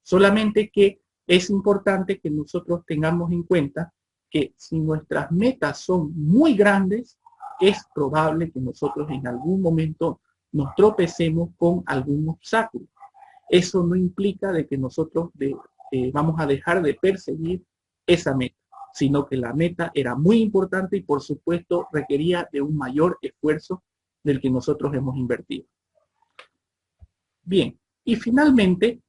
Speaker 1: Solamente que es importante que nosotros tengamos en cuenta que si nuestras metas son muy grandes, es probable que nosotros en algún momento nos tropecemos con algún obstáculo. Eso no implica de que nosotros vamos a dejar de perseguir esa meta, sino que la meta era muy importante y por supuesto requería de un mayor esfuerzo del que nosotros hemos invertido. Bien, y finalmente,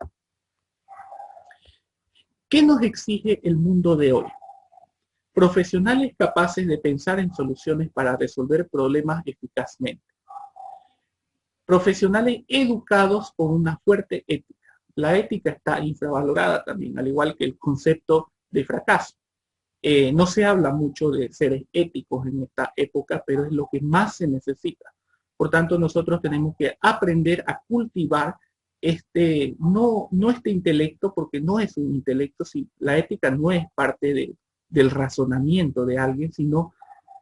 Speaker 1: ¿qué nos exige el mundo de hoy? Profesionales capaces de pensar en soluciones para resolver problemas eficazmente. Profesionales educados con una fuerte ética. La ética está infravalorada también, al igual que el concepto de fracaso. No se habla mucho de seres éticos en esta época, pero es lo que más se necesita. Por tanto, nosotros tenemos que aprender a cultivar no este intelecto, porque no es un intelecto, si la ética no es parte del razonamiento de alguien, sino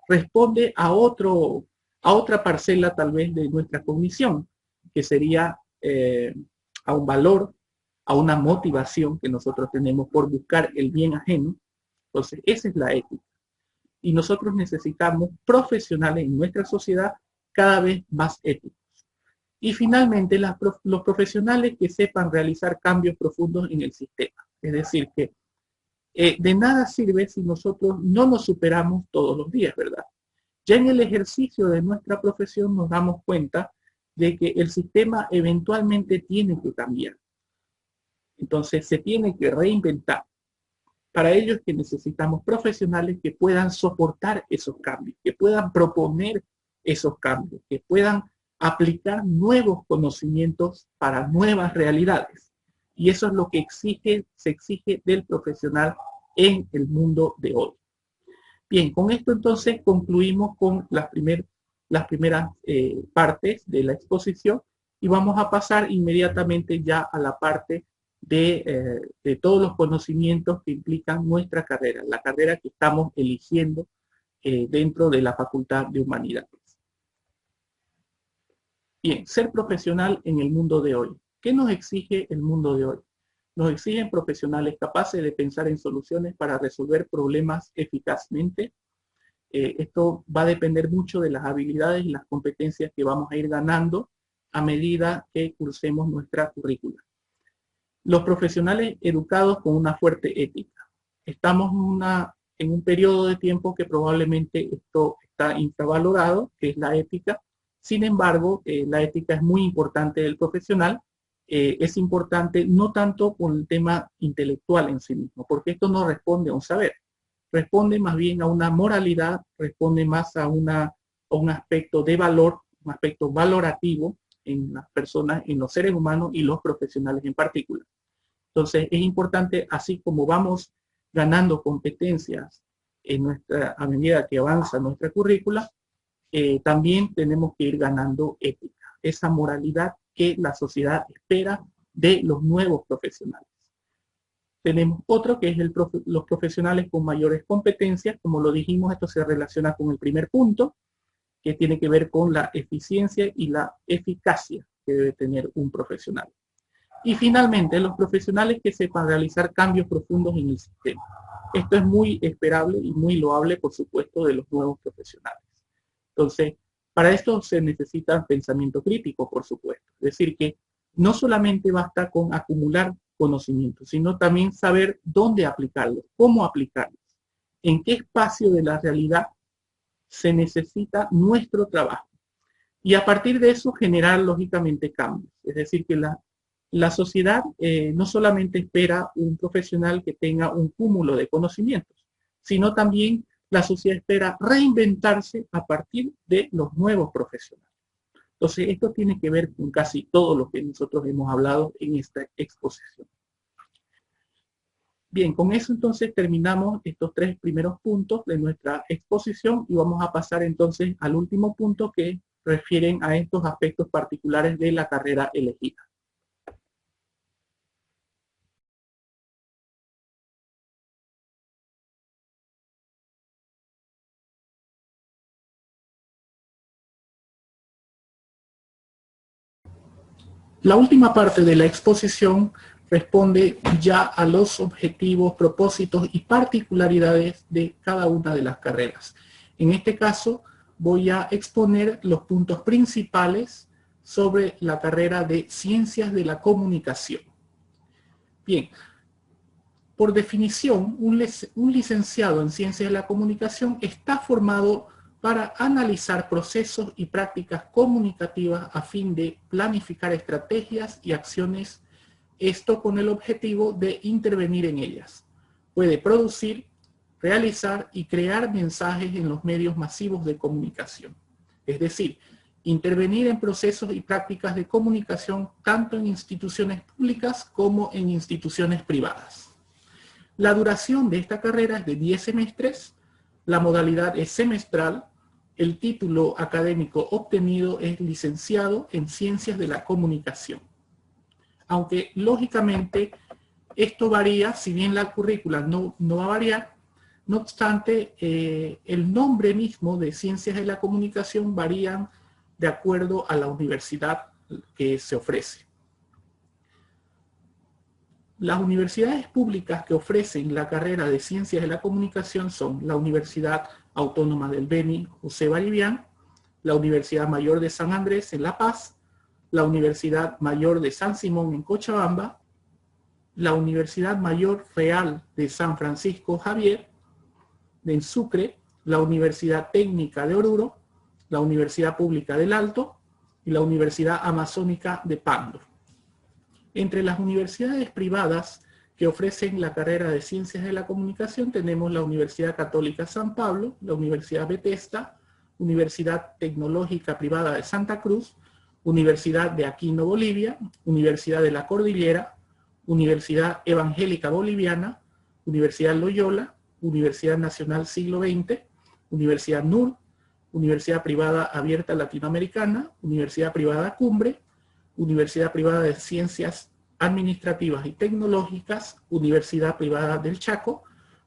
Speaker 1: responde a otra parcela tal vez de nuestra cognición, que sería a un valor, a una motivación que nosotros tenemos por buscar el bien ajeno. Entonces, esa es la ética. Y nosotros necesitamos profesionales en nuestra sociedad cada vez más éticos. Y finalmente, los profesionales que sepan realizar cambios profundos en el sistema. Es decir, que de nada sirve si nosotros no nos superamos todos los días, ¿verdad? Ya en el ejercicio de nuestra profesión nos damos cuenta de que el sistema eventualmente tiene que cambiar. Entonces, se tiene que reinventar. Para ello es que necesitamos profesionales que puedan soportar esos cambios, que puedan proponer esos cambios, que puedan aplicar nuevos conocimientos para nuevas realidades. Y eso es lo que se exige del profesional en el mundo de hoy. Bien, con esto entonces concluimos con las primeras partes de la exposición y vamos a pasar inmediatamente ya a la parte de todos los conocimientos que implican nuestra carrera, la carrera que estamos eligiendo dentro de la Facultad de Humanidades. Bien, ser profesional en el mundo de hoy. ¿Qué nos exige el mundo de hoy? Nos exigen profesionales capaces de pensar en soluciones para resolver problemas eficazmente. Esto va a depender mucho de las habilidades y las competencias que vamos a ir ganando a medida que cursemos nuestra currícula. Los profesionales educados con una fuerte ética. Estamos en un periodo de tiempo que probablemente esto está infravalorado, que es la ética. Sin embargo, la ética es muy importante del profesional. Es importante no tanto por el tema intelectual en sí mismo, porque esto no responde a un saber, responde más bien a una moralidad, responde más a un aspecto de valor, un aspecto valorativo en las personas, en los seres humanos y los profesionales en particular. Entonces, es importante, así como vamos ganando competencias a medida que avanza nuestra currícula, también tenemos que ir ganando ética, esa moralidad que la sociedad espera de los nuevos profesionales. Tenemos otro que es los profesionales con mayores competencias. Como lo dijimos, esto se relaciona con el primer punto, que tiene que ver con la eficiencia y la eficacia que debe tener un profesional. Y finalmente, los profesionales que sepan realizar cambios profundos en el sistema. Esto es muy esperable y muy loable, por supuesto, de los nuevos profesionales. Entonces, para esto se necesita pensamiento crítico, por supuesto. Es decir, que no solamente basta con acumular conocimientos, sino también saber dónde aplicarlos, cómo aplicarlos, en qué espacio de la realidad se necesita nuestro trabajo. Y a partir de eso generar lógicamente cambios. Es decir, que la sociedad no solamente espera un profesional que tenga un cúmulo de conocimientos, sino también la sociedad espera reinventarse a partir de los nuevos profesionales. Entonces, esto tiene que ver con casi todo lo que nosotros hemos hablado en esta exposición. Bien, con eso entonces terminamos estos 3 primeros puntos de nuestra exposición y vamos a pasar entonces al último punto que refieren a estos aspectos particulares de la carrera elegida. La última parte de la exposición responde ya a los objetivos, propósitos y particularidades de cada una de las carreras. En este caso, voy a exponer los puntos principales sobre la carrera de Ciencias de la Comunicación. Bien, por definición, un licenciado en Ciencias de la Comunicación está formado para analizar procesos y prácticas comunicativas a fin de planificar estrategias y acciones, esto con el objetivo de intervenir en ellas. Puede producir, realizar y crear mensajes en los medios masivos de comunicación. Es decir, intervenir en procesos y prácticas de comunicación tanto en instituciones públicas como en instituciones privadas. La duración de esta carrera es de 10 semestres, la modalidad es semestral, el título académico obtenido es licenciado en Ciencias de la Comunicación. Aunque lógicamente esto varía, si bien la currícula no va a variar, no obstante, el nombre mismo de Ciencias de la Comunicación varían de acuerdo a la universidad que se ofrece. Las universidades públicas que ofrecen la carrera de Ciencias de la Comunicación son la Universidad Autónoma del Beni José Bolivián, la Universidad Mayor de San Andrés en La Paz, la Universidad Mayor de San Simón en Cochabamba, la Universidad Mayor Real de San Francisco Javier en Sucre, la Universidad Técnica de Oruro, la Universidad Pública del Alto y la Universidad Amazónica de Pando. Entre las universidades privadas que ofrecen la carrera de Ciencias de la Comunicación tenemos la Universidad Católica San Pablo, la Universidad Bethesda, Universidad Tecnológica Privada de Santa Cruz, Universidad de Aquino Bolivia, Universidad de la Cordillera, Universidad Evangélica Boliviana, Universidad Loyola, Universidad Nacional Siglo XX, Universidad NUR, Universidad Privada Abierta Latinoamericana, Universidad Privada Cumbre, Universidad Privada de Ciencias Administrativas y Tecnológicas, Universidad Privada del Chaco,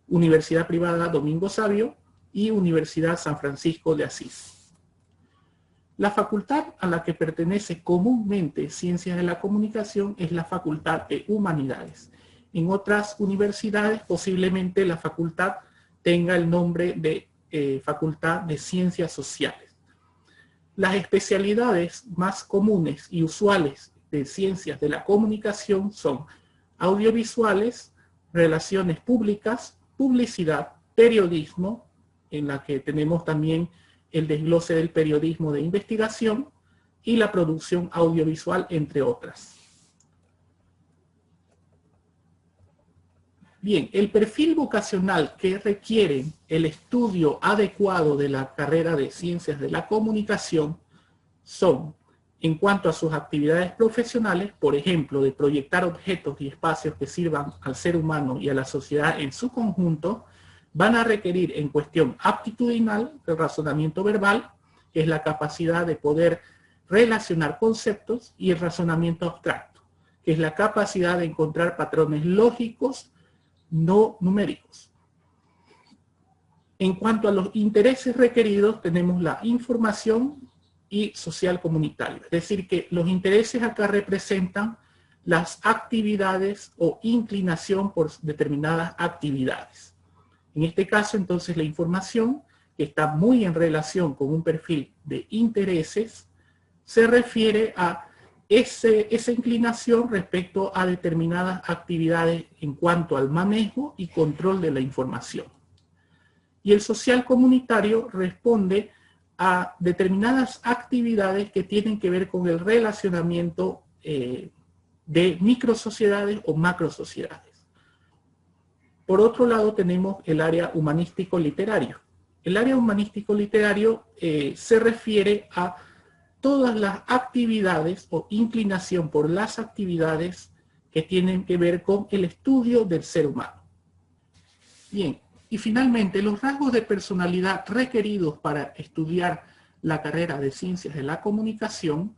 Speaker 1: Universidad Privada Domingo Savio y Universidad San Francisco de Asís. La facultad a la que pertenece comúnmente Ciencias de la Comunicación es la Facultad de Humanidades. En otras universidades posiblemente la facultad tenga el nombre de Facultad de Ciencias Sociales. Las especialidades más comunes y usuales de Ciencias de la Comunicación son audiovisuales, relaciones públicas, publicidad, periodismo, en la que tenemos también el desglose del periodismo de investigación y la producción audiovisual, entre otras. Bien, el perfil vocacional que requiere el estudio adecuado de la carrera de Ciencias de la Comunicación son, en cuanto a sus actividades profesionales, por ejemplo, de proyectar objetos y espacios que sirvan al ser humano y a la sociedad en su conjunto, van a requerir en cuestión aptitudinal el razonamiento verbal, que es la capacidad de poder relacionar conceptos, y el razonamiento abstracto, que es la capacidad de encontrar patrones lógicos no numéricos. En cuanto a los intereses requeridos, tenemos la información y social comunitario. Es decir, que los intereses acá representan las actividades o inclinación por determinadas actividades. En este caso, entonces, la información, que está muy en relación con un perfil de intereses, se refiere a esa inclinación respecto a determinadas actividades en cuanto al manejo y control de la información. Y el social comunitario responde a determinadas actividades que tienen que ver con el relacionamiento de microsociedades o macrosociedades. Por otro lado tenemos el área humanístico-literario. El área humanístico-literario se refiere a todas las actividades o inclinación por las actividades que tienen que ver con el estudio del ser humano. Bien, y finalmente los rasgos de personalidad requeridos para estudiar la carrera de Ciencias de la Comunicación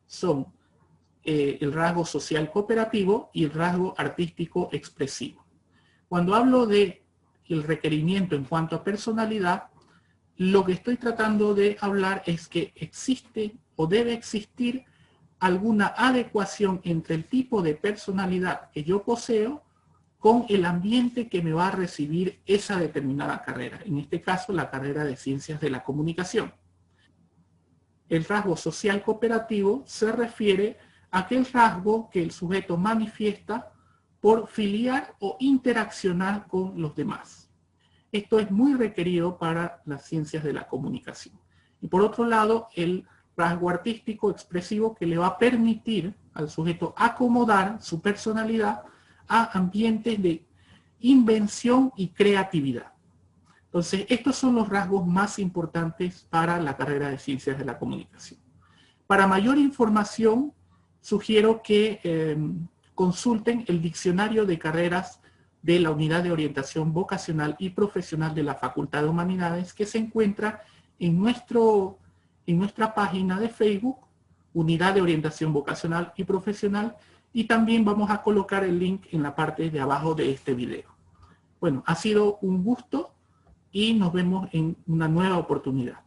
Speaker 1: son el rasgo social cooperativo y el rasgo artístico expresivo. Cuando hablo de el requerimiento en cuanto a personalidad, lo que estoy tratando de hablar es que existe o debe existir alguna adecuación entre el tipo de personalidad que yo poseo con el ambiente que me va a recibir esa determinada carrera. En este caso, la carrera de Ciencias de la Comunicación. El rasgo social cooperativo se refiere a aquel rasgo que el sujeto manifiesta por filiar o interaccionar con los demás. Esto es muy requerido para las Ciencias de la Comunicación. Y por otro lado, el rasgo artístico expresivo, que le va a permitir al sujeto acomodar su personalidad a ambientes de invención y creatividad. Entonces, estos son los rasgos más importantes para la carrera de Ciencias de la Comunicación. Para mayor información, sugiero que consulten el diccionario de carreras de la Unidad de Orientación Vocacional y Profesional de la Facultad de Humanidades, que se encuentra en nuestra página de Facebook, Unidad de Orientación Vocacional y Profesional, y también vamos a colocar el link en la parte de abajo de este video. Bueno, ha sido un gusto y nos vemos en una nueva oportunidad.